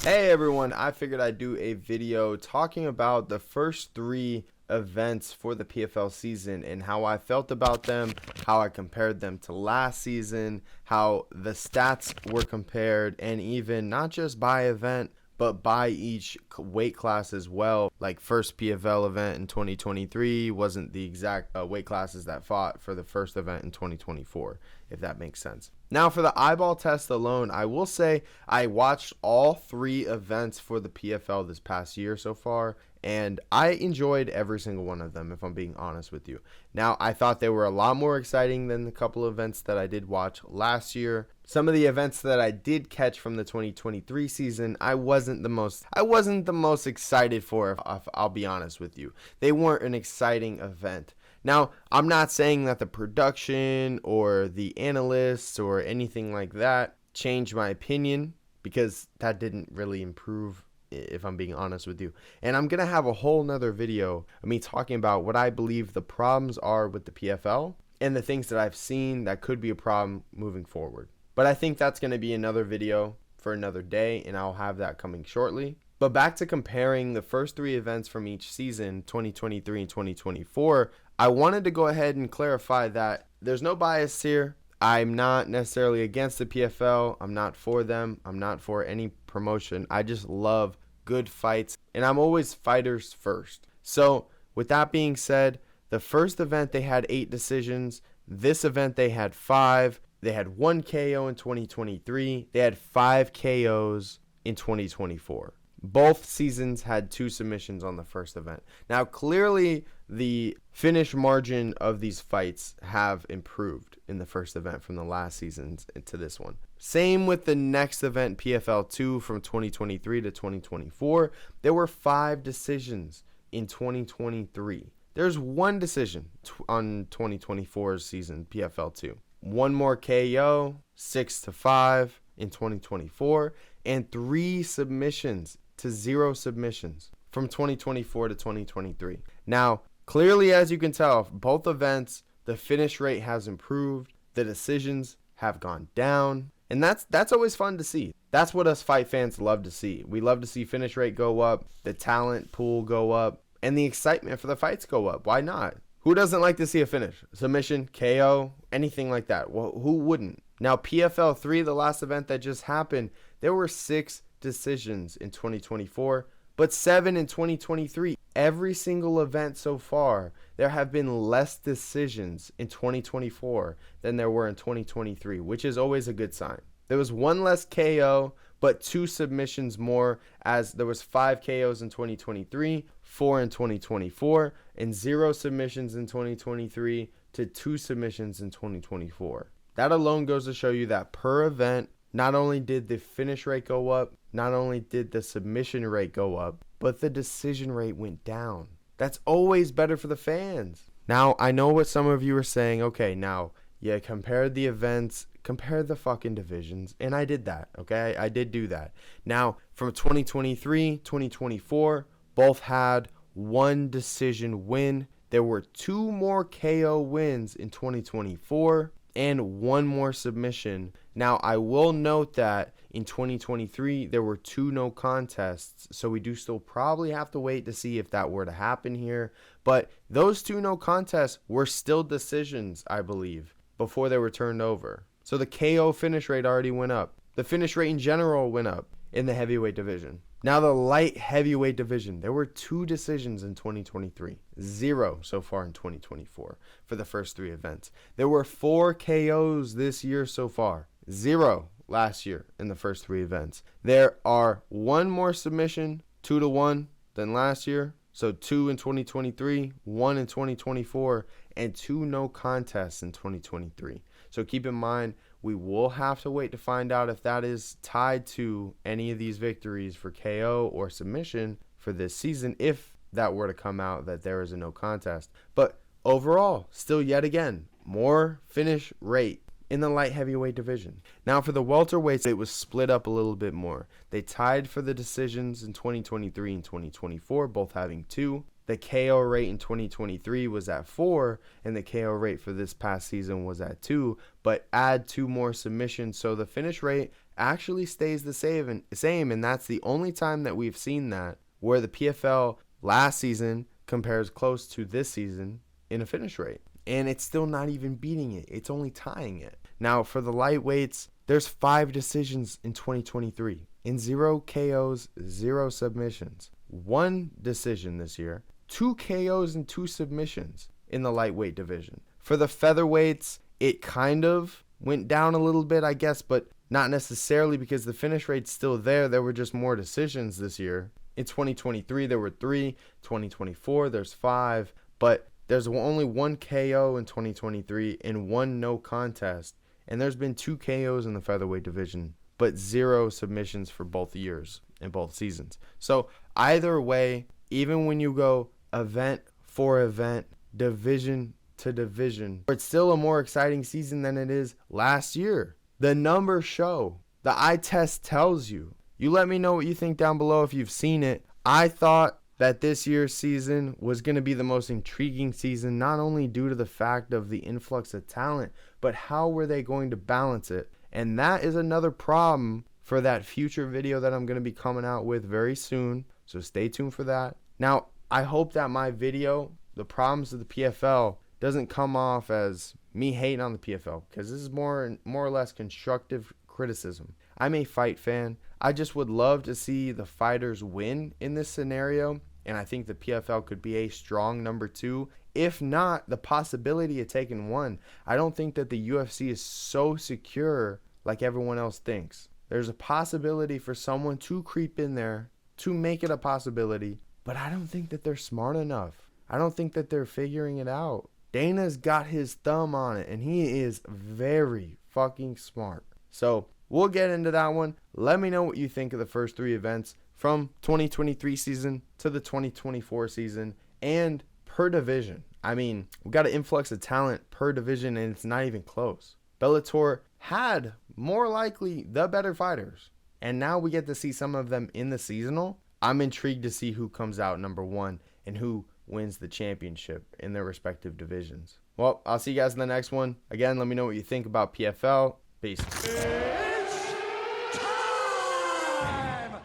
Hey everyone, I figured I'd do a video talking about the first 3 events for the PFL season and how I felt about them, how I compared them to last season, how the stats were compared, and even not just by event, but by each weight class as well. Like first PFL event in 2023 wasn't the exact weight classes that fought for the first event in 2024, if that makes sense. Now for the eyeball test alone, I will say I watched all 3 events for the PFL this past year so far, and I enjoyed every single one of them, if I'm being honest with you. Now, I thought they were a lot more exciting than the couple of events that I did watch last year. Some of the events that I did catch from the 2023 season, I wasn't the most excited for, if I'll be honest with you. They weren't an exciting event. Now, I'm not saying that the production or the analysts or anything like that changed my opinion, because that didn't really improve, if I'm being honest with you. And I'm going to have a whole nother video of me talking about what I believe the problems are with the PFL and the things that I've seen that could be a problem moving forward. But I think that's going to be another video for another day, and I'll have that coming shortly. But back to comparing the first 3 events from each season, 2023 and 2024, I wanted to go ahead and clarify that there's no bias here. I'm not necessarily against the PFL. I'm not for them. I'm not for any promotion. I just love good fights, and I'm always fighters first. So with that being said, the first event they had 8 decisions. This event they had 5. They had 1 KO in 2023. They had 5 KOs in 2024. Both seasons had 2 submissions on the first event. Now, clearly, the finish margin of these fights have improved in the first event from the last season to this one. Same with the next event, PFL 2, from 2023 to 2024. There were 5 decisions in 2023. There's 1 decision on 2024's season, PFL 2. 1 more KO, 6-5 in 2024, and 3 submissions to 0 submissions from 2024 to 2023. Now, clearly, as you can tell, both events, the finish rate has improved, the decisions have gone down, and that's always fun to see. That's what us fight fans love to see. We love to see finish rate go up, the talent pool go up, and the excitement for the fights go up. Why not? Who doesn't like to see a finish? Submission, KO, anything like that? Well, who wouldn't? Now, PFL 3, the last event that just happened, there were 6 decisions in 2024, but 7 in 2023. Every single event so far, there have been less decisions in 2024 than there were in 2023, which is always a good sign. There was 1 less KO, but 2 submissions more, as there was 5 KOs in 2023, 4 in 2024, and 0 submissions in 2023 to 2 submissions in 2024. That alone goes to show you that per event, not only did the finish rate go up, not only did the submission rate go up, but the decision rate went down. That's always better for the fans. Now, I know what some of you are saying. Okay, now, yeah, compare the events, compare the fucking divisions, and I did that, okay? I did do that. Now, from 2023, 2024, both had 1 decision win. There were 2 more KO wins in 2024 and 1 more submission. Now, I will note that in 2023, there were 2 no contests, so we do still probably have to wait to see if that were to happen here. But those 2 no contests were still decisions, I believe, before they were turned over. So the KO finish rate already went up. The finish rate in general went up in the heavyweight division. Now, the light heavyweight division, there were 2 decisions in 2023, 0 so far in 2024 for the first 3 events. There were 4 KOs this year so far, 0 last year in the first 3 events. There are 1 more submission, 2-1, than last year. So 2 in 2023, 1 in 2024, and 2 no contests in 2023. So keep in mind, we will have to wait to find out if that is tied to any of these victories for KO or submission for this season, if that were to come out that there is a no contest. But overall, still yet again, more finish rate in the light heavyweight division. Now for the welterweights, it was split up a little bit more. They tied for the decisions in 2023 and 2024, both having 2. the KO rate in 2023 was at 4, and the KO rate for this past season was at 2, but add 2 more submissions, so the finish rate actually stays the same, and that's the only time that we've seen that, where the PFL last season compares close to this season in a finish rate. And it's still not even beating it. It's only tying it. Now, for the lightweights, there's 5 decisions in 2023 and 0 KOs, 0 submissions. 1 decision this year, 2 KOs and 2 submissions in the lightweight division. For the featherweights, it kind of went down a little bit, I guess, but not necessarily, because the finish rate's still there. There were just more decisions this year. In 2023, there were 3. 2024, there's 5. But there's only 1 KO in 2023 and 1 no contest. And there's been 2 KOs in the featherweight division, but 0 submissions for both years and both seasons. So either way, even when you go event for event, division to division, it's still a more exciting season than it is last year. The numbers show. The eye test tells you. You let me know what you think down below if you've seen it. I thought that this year's season was going to be the most intriguing season, not only due to the fact of the influx of talent, but how were they going to balance it? And that is another problem for that future video that I'm going to be coming out with very soon. So stay tuned for that. Now, I hope that my video, the problems of the PFL, doesn't come off as me hating on the PFL, because this is more or less constructive criticism. I'm a fight fan. I just would love to see the fighters win in this scenario, and I think the PFL could be a strong number 2, if not the possibility of taking 1. I don't think that the UFC is so secure like everyone else thinks. There's a possibility for someone to creep in there to make it a possibility, but I don't think that they're smart enough. I don't think that they're figuring it out. Dana's got his thumb on it, and he is very fucking smart. So we'll get into that one. Let me know what you think of the first 3 events from 2023 season to the 2024 season, and per division. I mean, we got an influx of talent per division, and it's not even close. Bellator had more likely the better fighters, and now we get to see some of them in the seasonal. I'm intrigued to see who comes out number 1 and who wins the championship in their respective divisions. Well, I'll see you guys in the next one. Again, let me know what you think about PFL. Peace.